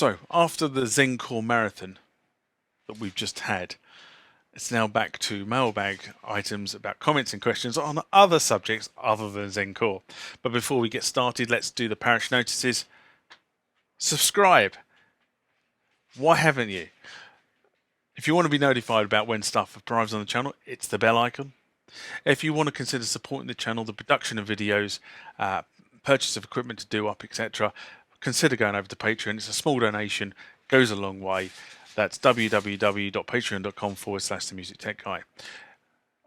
So, after the Zencore marathon that we've just had, it's now back to mailbag items about comments and questions on other subjects other than Zencore. But before we get started, let's do the parish notices. Subscribe. Why haven't you? If you want to be notified about when stuff arrives on the channel, it's the bell icon. If you want to consider supporting the channel, the production of videos, purchase of equipment to do up, etc., consider going over to Patreon. It's a small donation, goes a long way. That's www.patreon.com/themusictechguy.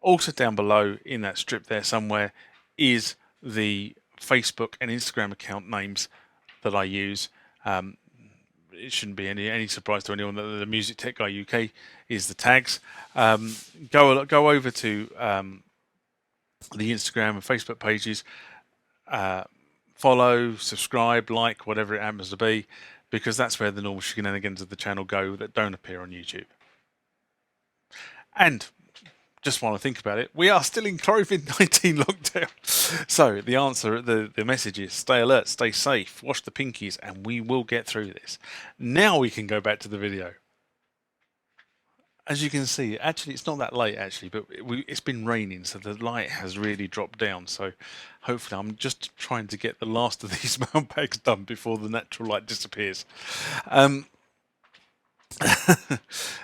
Also down below in that strip there somewhere is the Facebook and Instagram account names that I use. It shouldn't be any surprise to anyone that the Music Tech Guy UK is the tags. Go over to the Instagram and Facebook pages. Follow, subscribe, like, whatever it happens to be, because that's where the normal shenanigans of the channel go that don't appear on YouTube. And just while I think about it, we are still in COVID-19 lockdown. So the answer, the message is stay alert, stay safe, wash the pinkies, and we will get through this. Now we can go back to the video. As you can see, actually it's not that late actually, but it's been raining, so the light has really dropped down. So hopefully I'm just trying to get the last of these mailbags done before the natural light disappears.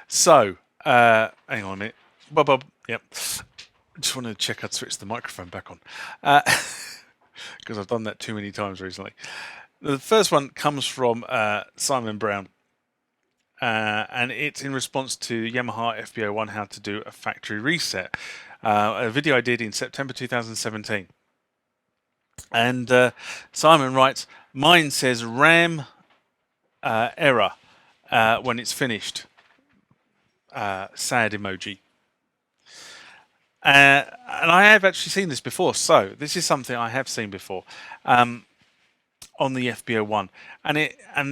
So, hang on a minute. Bob. Yep. Just want to check I'd switch the microphone back on. Because I've done that too many times recently. The first one comes from Simon Brown. And it's in response to Yamaha FB-01 how to do a factory reset. A video I did in September 2017. And Simon writes, mine says RAM error when it's finished. Sad emoji. And I have actually seen this before. So this is something I have seen before. On the FB-01, and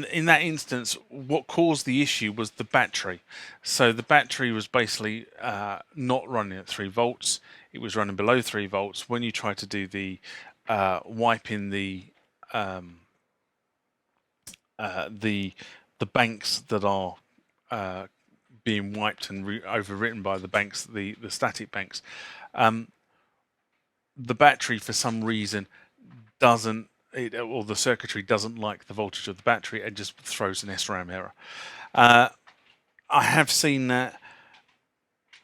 in that instance, what caused the issue was the battery. So the battery was basically not running at 3 volts; it was running below 3 volts. When you try to do the wiping the banks that are being wiped and overwritten by the banks, the static banks, the battery for some reason doesn't. Or the circuitry doesn't like the voltage of the battery and just throws an SRAM error. I have seen that.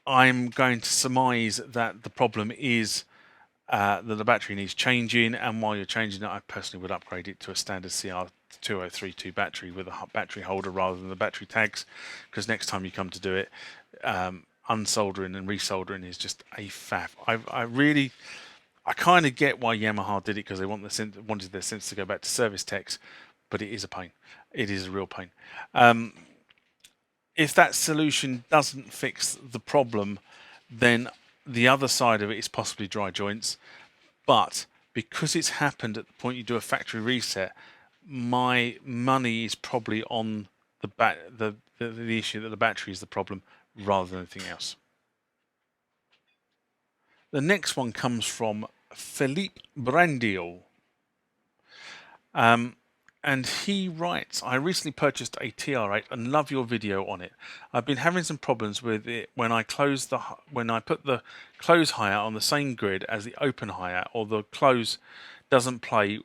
I'm going to surmise that the problem is that the battery needs changing, and while you're changing it, I personally would upgrade it to a standard CR2032 battery with a battery holder rather than the battery tags, because next time you come to do it, unsoldering and resoldering is just a faff. I kind of get why Yamaha did it, because they wanted their synths to go back to service techs, but it is a pain. It is a real pain. If that solution doesn't fix the problem, then the other side of it is possibly dry joints. But because it's happened at the point you do a factory reset, my money is probably on the issue that the battery is the problem rather than anything else. The next one comes from Philippe Brandio. And he writes, I recently purchased a TR8 and love your video on it. I've been having some problems with it when I put the close hi-hat on the same grid as the open hi-hat, or the close doesn't play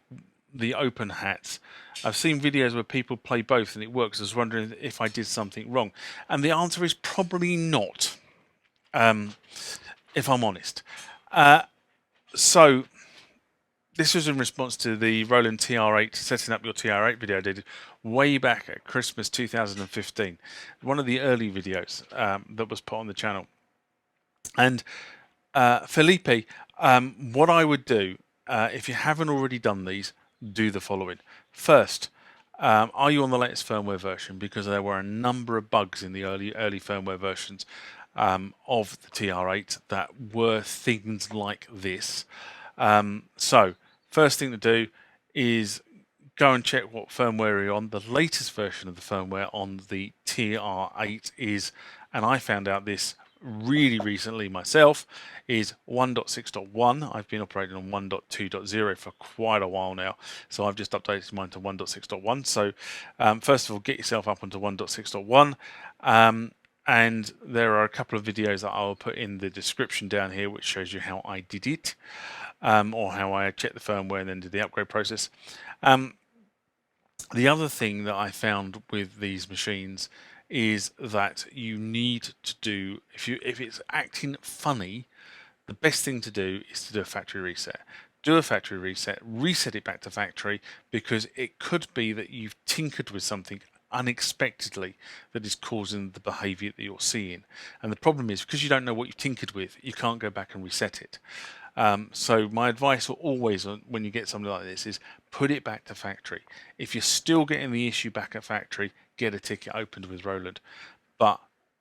the open hats. I've seen videos where people play both and it works. I was wondering if I did something wrong. And the answer is probably not, if I'm honest. So this was in response to the Roland TR8, setting up your TR8 video I did way back at Christmas 2015. One of the early videos that was put on the channel. And Felipe, what I would do, if you haven't already done these, do the following. First, are you on the latest firmware version? Because there were a number of bugs in the early firmware versions of the TR8 that were things like this. So first thing to do is go and check what firmware you're on. The latest version of the firmware on the TR8 is, and I found out this really recently myself is 1.6.1. I've been operating on 1.2.0 for quite a while now, so I've just updated mine to 1.6.1. So first of all, get yourself up onto 1.6.1. And there are a couple of videos that I'll put in the description down here which shows you how I did it, or how I checked the firmware and then did the upgrade process. The other thing that I found with these machines is that you need to do, if it's acting funny, the best thing to do is to do a factory reset. Do a factory reset, reset it back to factory, because it could be that you've tinkered with something unexpectedly that is causing the behavior that you're seeing. And the problem is, because you don't know what you've tinkered with, you can't go back and reset it. So my advice always when you get something like this is put it back to factory. If you're still getting the issue back at factory, get a ticket opened with Roland. But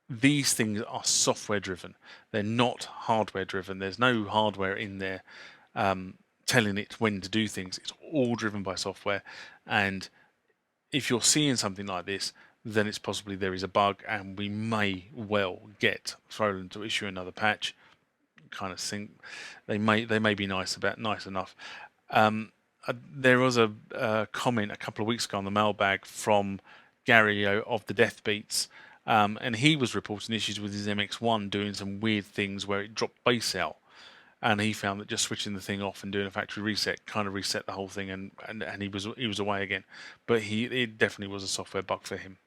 these things are software driven. They're not hardware driven. There's no hardware in there telling it when to do things. It's all driven by software. And if you're seeing something like this, then it's possibly there is a bug, and we may well get Roland to issue another patch. Kind of think they may be nice enough. There was a comment a couple of weeks ago on the Mailbag from Gary of the Death Beats, and he was reporting issues with his MX-1 doing some weird things where it dropped bass out, and he found that just switching the thing off and doing a factory reset kind of reset the whole thing, and he was away again. But it definitely was a software bug for him.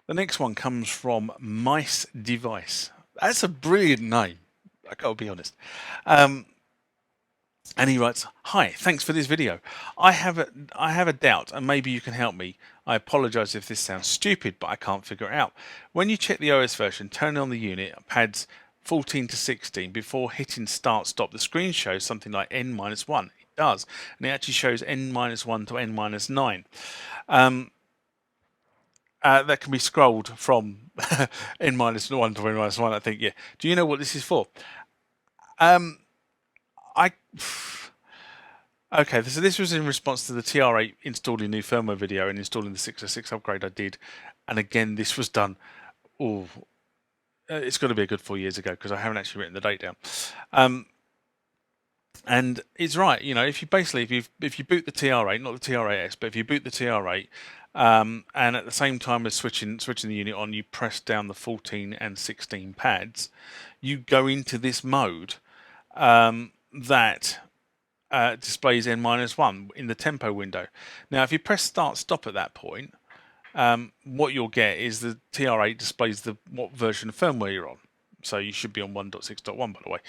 The next one comes from Mice Device. That's a brilliant name, I gotta be honest. And he writes, "Hi, thanks for this video. I have a doubt, and maybe you can help me. I apologise if this sounds stupid, but I can't figure it out. When you check the OS version, turn on the unit, pads 14 to 16, before hitting start stop, the screen shows something like N-1. It does, and it actually shows N-1 to N-9. That can be scrolled from N-1 to N-1, I think, yeah. Do you know what this is for? Okay, so this was in response to the TR8 installing new firmware video and installing the 606 upgrade I did. And again, this was done, it's got to be a good 4 years ago, because I haven't actually written the date down. And it's right, if you boot the TR8, not the TR8S, but if you boot the TR8, and at the same time as switching the unit on, you press down the 14 and 16 pads, you go into this mode that displays N-1 in the tempo window. Now, if you press start stop at that point, what you'll get is the TR8 displays what version of firmware you're on. So you should be on 1.6.1, by the way.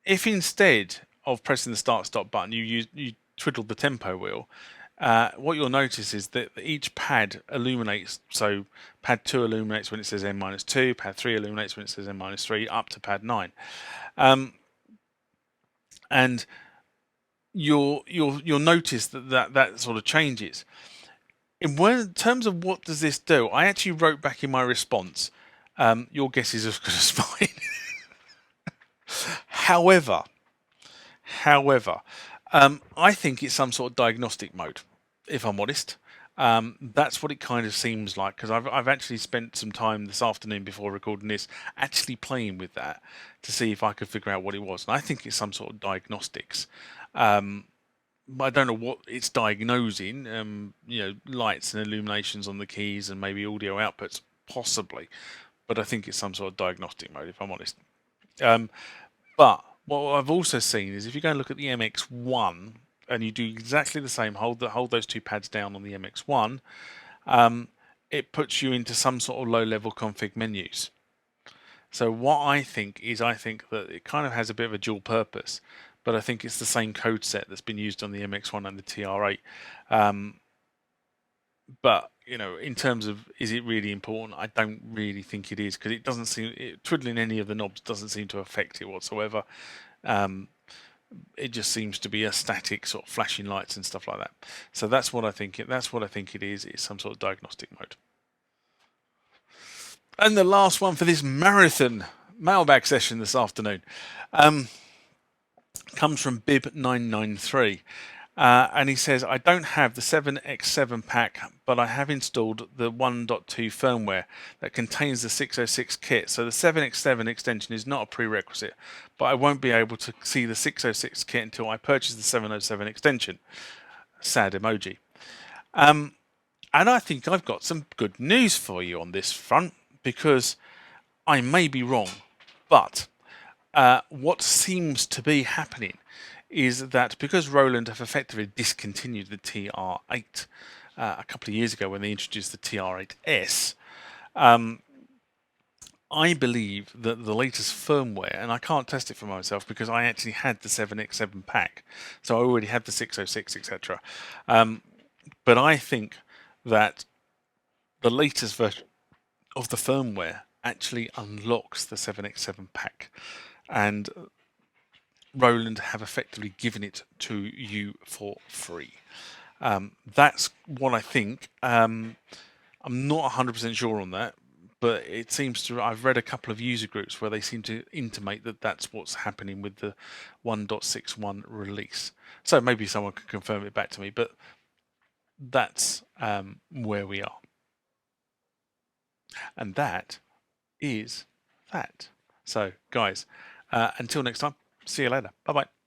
If instead of pressing the start stop button, you twiddle the tempo wheel, what you'll notice is that each pad illuminates. So pad 2 illuminates when it says N-2, pad 3 illuminates when it says N-3, up to pad 9. And you'll notice that sort of changes. In terms of what does this do, I actually wrote back in my response, your guess is as good as mine. However, I think it's some sort of diagnostic mode, if I'm honest. That's what it kind of seems like, because I've actually spent some time this afternoon before recording this actually playing with that to see if I could figure out what it was. And I think it's some sort of diagnostics. But I don't know what it's diagnosing. Lights and illuminations on the keys and maybe audio outputs, possibly. But I think it's some sort of diagnostic mode, if I'm honest. But what I've also seen is if you go and look at the MX-1 and you do exactly the same, hold those two pads down on the MX-1, it puts you into some sort of low-level config menus. So what I think that it kind of has a bit of a dual purpose, but I think it's the same code set that's been used on the MX-1 and the TR8. But in terms of is it really important, I don't really think it is, because it doesn't seem twiddling any of the knobs doesn't seem to affect it whatsoever. It just seems to be a static sort of flashing lights and stuff like that. So that's what I think it is. It's some sort of diagnostic mode. And the last one for this marathon mailbag session this afternoon comes from Bib993. And he says, I don't have the 7X7 pack, but I have installed the 1.2 firmware that contains the 606 kit. So the 7X7 extension is not a prerequisite, but I won't be able to see the 606 kit until I purchase the 707 extension. Sad emoji. And I think I've got some good news for you on this front, because I may be wrong, but what seems to be happening is that because Roland have effectively discontinued the TR8 a couple of years ago when they introduced the TR8S, I believe that the latest firmware, and I can't test it for myself because I actually had the 7X7 pack, so I already had the 606, etc. But I think that the latest version of the firmware actually unlocks the 7X7 pack, and Roland have effectively given it to you for free. That's what I think. I'm not 100% sure on that, but it seems to. I've read a couple of user groups where they seem to intimate that that's what's happening with the 1.61 release. So maybe someone can confirm it back to me, but that's where we are. And that is that. So, guys, until next time, see you later. Bye bye.